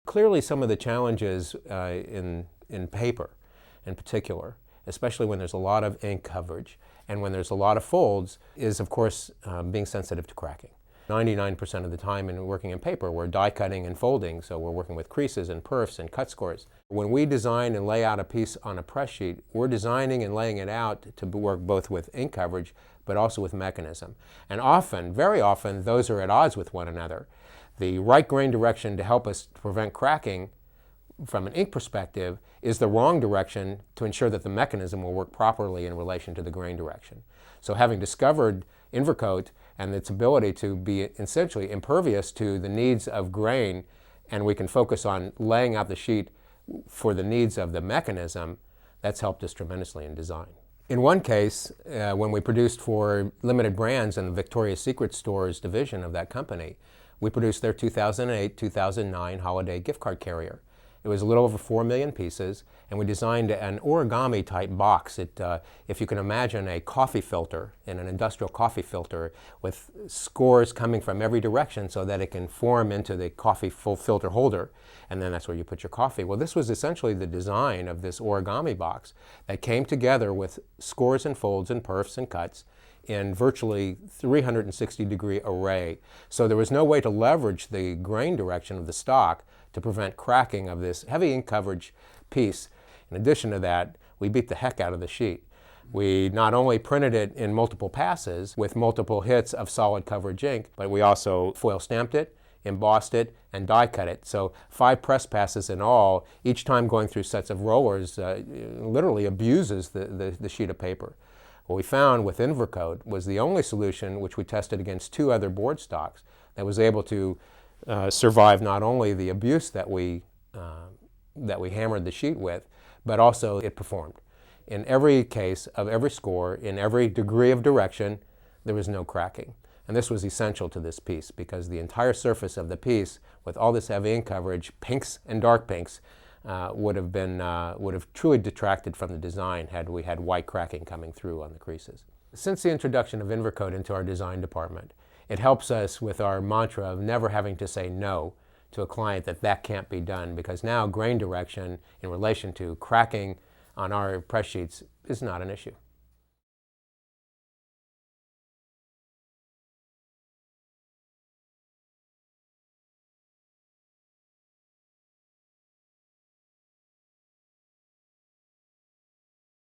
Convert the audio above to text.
Clearly some of the challenges in paper in particular, especially when there's a lot of ink coverage and when there's a lot of folds, is of course being sensitive to cracking. 99% of the time in working in paper, we're die cutting and folding, so we're working with creases and perfs and cut scores. When we design and lay out a piece on a press sheet, we're designing and laying it out to work both with ink coverage but also with mechanism. And often, very often, those are at odds with one another. The right grain direction to help us prevent cracking from an ink perspective is the wrong direction to ensure that the mechanism will work properly in relation to the grain direction. So having discovered Invercote and its ability to be essentially impervious to the needs of grain, and we can focus on laying out the sheet for the needs of the mechanism, that's helped us tremendously in design. In one case, when we produced for limited brands in the Victoria's Secret Stores division of that company, we produced their 2008-2009 holiday gift card carrier. It was a little over 4 million pieces, and we designed an origami type box. If you can imagine a coffee filter, in an industrial coffee filter, with scores coming from every direction so that it can form into the coffee full filter holder, and then that's where you put your coffee. Well, this was essentially the design of this origami box that came together with scores and folds and perfs and cuts in virtually 360-degree array. So there was no way to leverage the grain direction of the stock to prevent cracking of this heavy ink coverage piece. In addition to that, we beat the heck out of the sheet. We not only printed it in multiple passes with multiple hits of solid coverage ink, but we also foil stamped it, embossed it, and die cut it. So 5 press passes in all, each time going through sets of rollers, literally abuses the sheet of paper. What we found with Invercote was the only solution, which we tested against 2 other board stocks, that was able to survive not only the abuse that we hammered the sheet with, but also it performed. In every case of every score, in every degree of direction, there was no cracking. And this was essential to this piece because the entire surface of the piece, with all this heavy ink coverage, pinks and dark pinks, would have truly detracted from the design had we had white cracking coming through on the creases. Since the introduction of Invercote into our design department, it helps us with our mantra of never having to say no to a client that can't be done, because now grain direction in relation to cracking on our press sheets is not an issue.